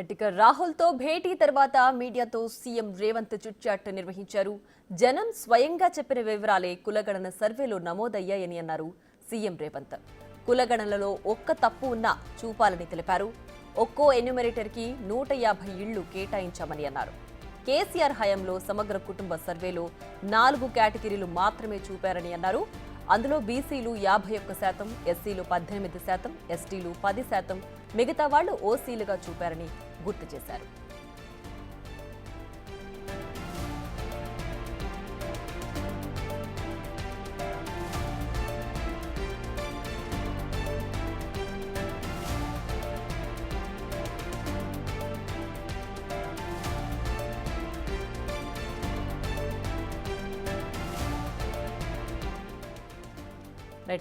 ఇక రాహుల్తో భేటీ తర్వాత మీడియాతో సీఎం రేవంత్ చిట్చాట్ నిర్వహించారు. జనం స్వయంగా చెప్పిన వివరాలే కులగణన సర్వేలో నమోదయ్యాయని అన్నారు సీఎం రేవంత్. కులగణనలో ఒక్క తప్పు ఉన్నా చూపాలని తెలిపారు. ఒక్కో ఎన్యూమరేటర్కి 150 ఇళ్లు కేటాయించామని అన్నారు. కేసీఆర్ హయాంలో సమగ్ర కుటుంబ సర్వేలో 4 కేటగిరీలు మాత్రమే చూపారని అన్నారు. అందులో బీసీలు 51%, ఎస్సీలు 18%, ఎస్టీలు 10%, మిగతా వాళ్లు ఓసీలుగా చూపారని గుర్తు చేశారు.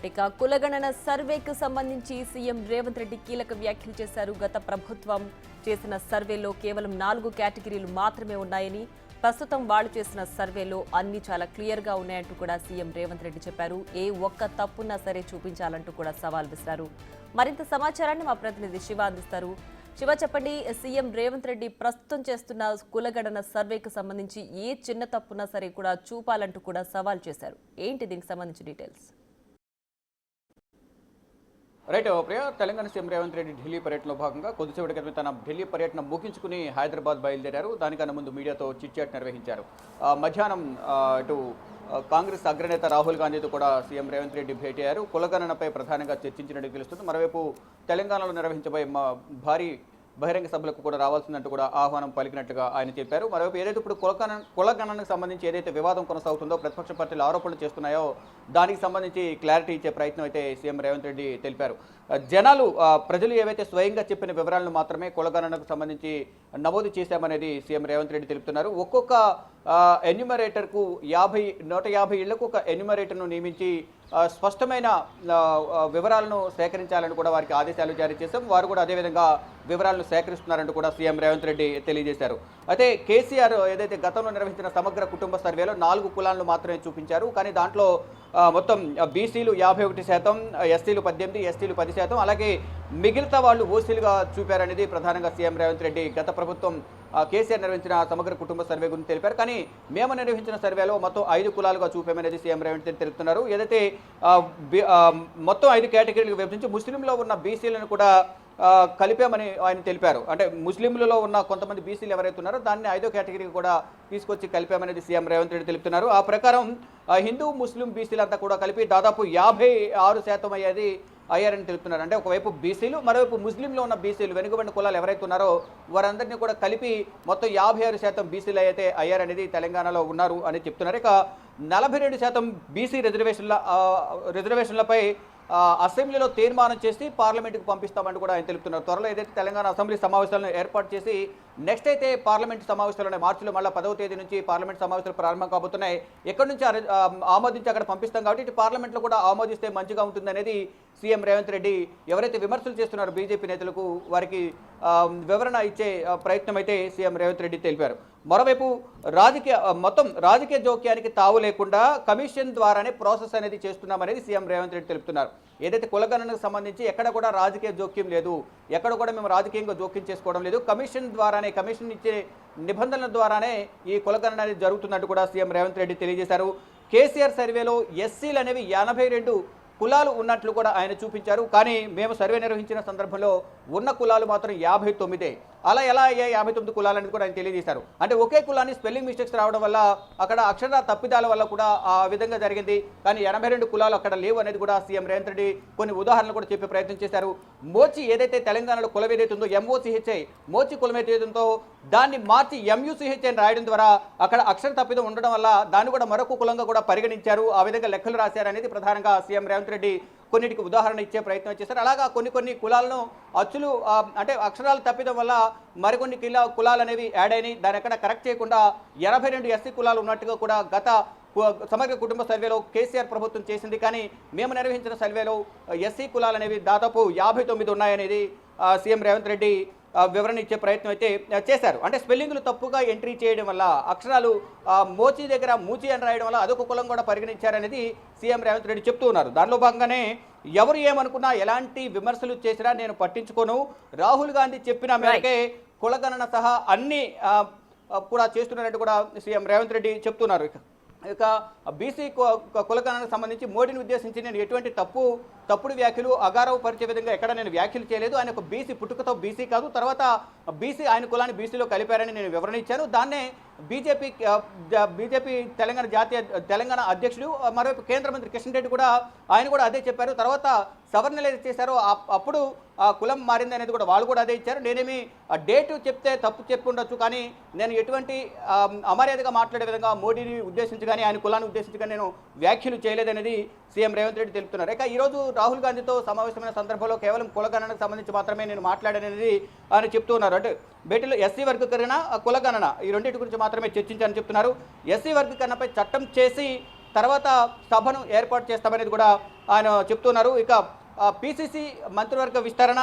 ఇక కులగణన సర్వేకు సంబంధించి సీఎం రేవంత్ రెడ్డి కీలక వ్యాఖ్యలు చేశారు. గత ప్రభుత్వం చేసిన సర్వేలో కేవలం 4 కేటగిరీలు మాత్రమే ఉన్నాయని, ప్రస్తుతం వాళ్లు చేసిన సర్వేలో అన్ని చాలా క్లియర్ గా ఉన్నాయంటూ కూడా సీఎం రేవంత్ రెడ్డి చెప్పారు. ఏ ఒక్క తప్పున్నా సరే చూపించాలంటూ కూడా సవాల్ విసిరారు. మరింత సమాచారాన్ని మా ప్రతినిధి శివ అందిస్తారు. శివ, చెప్పండి, సీఎం రేవంత్ రెడ్డి ప్రస్తుతం చేస్తున్న కులగణన సర్వేకు సంబంధించి ఏ చిన్న తప్పున్నా సరే కూడా చూపాలంటూ కూడా సవాల్ చేశారు. ఏంటి దీనికి సంబంధించి డీటెయిల్స్? రైట్ ప్రియ, తెలంగాణ సీఎం రేవంత్ రెడ్డి ఢిల్లీ పర్యటనలో భాగంగా కొద్దిసేపటి క్రితం తన ఢిల్లీ పర్యటన ముగించుకుని హైదరాబాద్ బయలుదేరారు. దానికన్నా ముందు మీడియాతో చిట్చాట్ నిర్వహించారు. మధ్యాహ్నం ఇటు కాంగ్రెస్ అగ్రనేత రాహుల్ గాంధీతో కూడా సీఎం రేవంత్ రెడ్డి భేటీ అయ్యారు. కులగణనపై ప్రధానంగా చర్చించినట్టు తెలుస్తుంది. మరోవైపు తెలంగాణలో నిర్వహించబోయే భారీ బహిరంగ సభలకు కూడా రావాల్సిందంటూ కూడా ఆహ్వానం పలికినట్లుగా ఆయన చెప్పారు. మరోవైపు ఏదైతే ఇప్పుడు కులగణనకు సంబంధించి ఏదైతే వివాదం కొనసాగుతుందో, ప్రతిపక్ష పార్టీలు ఆరోపణలు చేస్తున్నాయో దానికి సంబంధించి క్లారిటీ ఇచ్చే ప్రయత్నం అయితే సీఎం రేవంత్ రెడ్డి తెలిపారు. ప్రజలు ఏవైతే స్వయంగా చెప్పిన వివరాలను మాత్రమే కులగణనకు సంబంధించి నమోదు చేశామనేది సీఎం రేవంత్ రెడ్డి తెలుపుతున్నారు. ఒక్కొక్క ఎన్యూమరేటర్కు 150 ఇళ్లకు ఒక ఎన్యూమరేటర్ను నియమించి స్పష్టమైన వివరాలను సేకరించాలని కూడా వారికి ఆదేశాలు జారీ చేశాం. వారు కూడా అదేవిధంగా వివరాలను సేకరిస్తున్నారంటూ కూడా సీఎం రేవంత్ రెడ్డి తెలియజేశారు. అయితే కేసీఆర్ ఏదైతే గతంలో నిర్వహించిన సమగ్ర కుటుంబ సర్వేలో 4 కులాలను మాత్రమే చూపించారు. కానీ దాంట్లో మొత్తం బీసీలు 51%, ఎస్సీలు 18%, ఎస్టీలు 10%, అలాగే మిగతా వాళ్ళు ఓసీలుగా చూపారనేది ప్రధానంగా సీఎం రేవంత్ రెడ్డి గత ప్రభుత్వం కేసీఆర్ నిర్వహించిన సమగ్ర కుటుంబ సర్వే గురించి తెలిపారు. కానీ మేము నిర్వహించిన సర్వేలో మొత్తం 5 కులాలుగా చూపామనేది సీఎం రేవంత్ రెడ్డి తెలుపుతున్నారు. ఏదైతే మొత్తం 5 కేటగిరీలకు విభజించి ముస్లింలో ఉన్న బీసీలను కూడా కలిపామని ఆయన తెలిపారు. అంటే ముస్లింలలో ఉన్న కొంతమంది బీసీలు ఎవరైతే ఉన్నారో దాన్ని 5వ కేటగిరీకి కూడా తీసుకొచ్చి కలిపామనేది సీఎం రేవంత్ రెడ్డి తెలుపుతున్నారు. ఆ ప్రకారం హిందూ ముస్లిం బీసీలంతా కూడా కలిపి దాదాపు 56% అయ్యారని తెలుపుతున్నారు. అంటే ఒకవైపు బీసీలు, మరోవైపు ముస్లింలో ఉన్న బీసీలు, వెనుకబడిన కులాలు ఎవరైతే ఉన్నారో వారందరినీ కూడా కలిపి మొత్తం 56% బీసీలు అయితే అయ్యారనేది తెలంగాణలో ఉన్నారు అని చెప్తున్నారు. ఇక 42% బీసీ రిజర్వేషన్లపై అసెంబ్లీలో తీర్మానం చేసి పార్లమెంటుకు పంపిస్తామని కూడా ఆయన తెలుపుతున్నారు. త్వరలో ఏదైతే తెలంగాణ అసెంబ్లీ సమావేశాలను ఏర్పాటు చేసి నెక్స్ట్ అయితే పార్లమెంట్ సమావేశాలు మార్చిలో మళ్ళీ 10వ తేదీ నుంచి పార్లమెంట్ సమావేశాలు ప్రారంభం కాబోతున్నాయి. ఎక్కడి నుంచి ఆమోదించి అక్కడ పంపిస్తాం కాబట్టి ఇటు పార్లమెంట్లో కూడా ఆమోదిస్తే మంచిగా ఉంటుంది అనేది సీఎం రేవంత్ రెడ్డి ఎవరైతే విమర్శలు చేస్తున్నారో బీజేపీ నేతలకు వారికి వివరణ ఇచ్చే ప్రయత్నం అయితే సీఎం రేవంత్ రెడ్డి తెలిపారు. మరోవైపు రాజకీయ జోక్యానికి తావు లేకుండా కమిషన్ ద్వారానే ప్రాసెస్ అనేది చేస్తున్నామనేది సీఎం రేవంత్ రెడ్డి తెలుపుతున్నారు. ఏదైతే కులగణనకు సంబంధించి ఎక్కడ కూడా రాజకీయ జోక్యం లేదు, ఎక్కడ కూడా మేము రాజకీయంగా జోక్యం చేసుకోవడం లేదు, కమిషన్ ఇచ్చే నిబంధనల ద్వారానే ఈ కులగణన అనేది జరుగుతున్నట్టు కూడా సీఎం రేవంత్ రెడ్డి తెలియజేశారు. కేసీఆర్ సర్వేలో ఎస్సీలు అనేవి 82 కులాలు ఉన్నట్లు కూడా ఆయన చూపించారు. కానీ మేము సర్వే నిర్వహించిన సందర్భంలో ఉన్న కులాలు మాత్రం 59. అలా ఎలా అయ్యాయి 59 కులాలు అనేది కూడా ఆయన తెలియజేశారు. అంటే ఒకే కులాన్ని స్పెల్లింగ్ మిస్టేక్స్ రావడం వల్ల అక్కడ అక్షర తప్పిదాల వల్ల కూడా ఆ విధంగా జరిగింది. కానీ 82 కులాలు అక్కడ లేవు అనేది కూడా సీఎం రేవంత్ రెడ్డి కొన్ని ఉదాహరణలు కూడా చెప్పే ప్రయత్నం చేశారు. మోచి ఏదైతే తెలంగాణలో కులం ఏదైతే ఉందో MOCHI, మోచి కులం ఏదైతే ఉందో దాన్ని మార్చి MUCHI అని రాయడం ద్వారా అక్కడ అక్షర తప్పిదం ఉండడం వల్ల దాన్ని కూడా మరొక కులంగా కూడా పరిగణించారు. ఆ విధంగా లెక్కలు రాశారు అనేది ప్రధానంగా సీఎం రేవంత్ రెడ్డి కొన్నిటికి ఉదాహరణ ఇచ్చే ప్రయత్నం చేశారు. అలాగా కొన్ని కులాలను అచ్చులు అంటే అక్షరాలు తప్పిదం వల్ల మరికొన్ని కులాలు అనేవి యాడ్ అయినాయి. దాన్ని ఎక్కడ కరెక్ట్ చేయకుండా 82 ఎస్సీ కులాలు ఉన్నట్టుగా కూడా గత సమగ్ర కుటుంబ సర్వేలో కేసీఆర్ ప్రభుత్వం చేసింది. కానీ మేము నిర్వహించిన సర్వేలో ఎస్సీ కులాలు అనేవి దాదాపు 59 ఉన్నాయనేది సీఎం రేవంత్ రెడ్డి వివరణ ఇచ్చే ప్రయత్నం అయితే చేశారు. అంటే స్పెల్లింగ్లు తప్పుగా ఎంట్రీ చేయడం వల్ల అక్షరాలు మోచి దగ్గర మూచి అని రాయడం వల్ల అదొక కులం కూడా పరిగణించారనేది సీఎం రేవంత్ రెడ్డి చెప్తూ ఉన్నారు. దానిలో భాగంగానే ఎవరు ఏమనుకున్నా ఎలాంటి విమర్శలు చేసినా నేను పట్టించుకోను, రాహుల్ గాంధీ చెప్పిన మేరకే కులగణన సహా అన్ని కూడా చేస్తున్నట్టు కూడా సీఎం రేవంత్ రెడ్డి చెప్తున్నారు. ఇక బీసీ కులగణనకు సంబంధించి మోడీని ఉద్దేశించి నేను ఎటువంటి తప్పుడు వ్యాఖ్యలు అగారవ పరిచే విధంగా ఎక్కడ నేను వ్యాఖ్యలు చేయలేదు. ఆయన ఒక బీసీ పుట్టుకతో బీసీ కాదు, తర్వాత బీసీ ఆయన కులాన్ని బీసీలో కలిపారని నేను వివరణ ఇచ్చాను. దాన్నే బీజేపీ తెలంగాణ అధ్యక్షుడు మరోవైపు కేంద్ర మంత్రి కిషన్ రెడ్డి కూడా ఆయన కూడా అదే చెప్పారు. తర్వాత సవరణలు ఏదైతే చేశారో అప్పుడు కులం మారింది అనేది కూడా వాళ్ళు కూడా అదే ఇచ్చారు. నేనేమి డేటు చెప్తే తప్పు చెప్పి ఉండొచ్చు, కానీ నేను ఎటువంటి అమర్యాదగా మాట్లాడే విధంగా మోడీని ఉద్దేశించి కానీ ఆయన కులాన్ని ఉద్దేశించి కానీ నేను వ్యాఖ్యలు చేయలేదనేది సీఎం రేవంత్ రెడ్డి తెలుపుతున్నారు. ఇక ఈరోజు రాహుల్ గాంధీతో సమావేశమైన సందర్భంలో కేవలం కులగణనకు సంబంధించి మాత్రమే నేను మాట్లాడాననేది ఆయన చెప్తున్నారు. అంటే భేటీలో ఎస్సీ వర్గీకరణ కులగణన ఈ రెండింటి గురించి మాత్రమే చర్చించాలని చెప్తున్నారు. ఎస్సీ వర్గీకరణపై చట్టం చేసి తర్వాత సభను ఏర్పాటు చేస్తామనేది కూడా ఆయన చెప్తున్నారు. ఇక పిసిసి మంత్రివర్గ విస్తరణ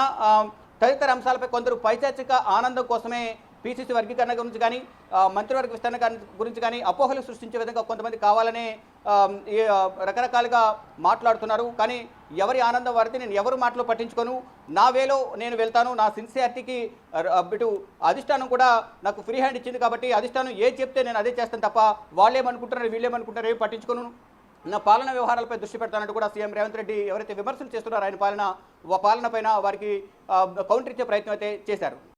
తదితర అంశాలపై కొందరు పైచాచిక ఆనందం కోసమే పిసిసి వర్గీకరణ గురించి కానీ మంత్రివర్గ విస్తరణ గురించి కానీ అపోహలు సృష్టించే విధంగా కొంతమంది కావాలనే రకరకాలుగా మాట్లాడుతున్నారు. కానీ ఎవరి ఆనందం వారితే నేను ఎవరు మాటలు పట్టించుకోను, నా వేలో నేను వెళ్తాను. నా సిన్సియారిటీకి ఇటు అధిష్టానం కూడా నాకు ఫ్రీ హ్యాండ్ ఇచ్చింది కాబట్టి అధిష్టానం ఏ చెప్తే నేను అదే చేస్తాను తప్ప వాళ్ళేమనుకుంటున్నారు వీళ్ళేమనుకుంటారు ఏమి పట్టించుకోను. నా పాలన వ్యవహారాలపై దృష్టి పెడతానంటూ కూడా సీఎం రేవంత్ రెడ్డి ఎవరైతే విమర్శలు చేస్తున్నారో ఆయన పాలన పైన వారికి కౌంటర్ ఇచ్చే ప్రయత్నం అయితే చేశారు.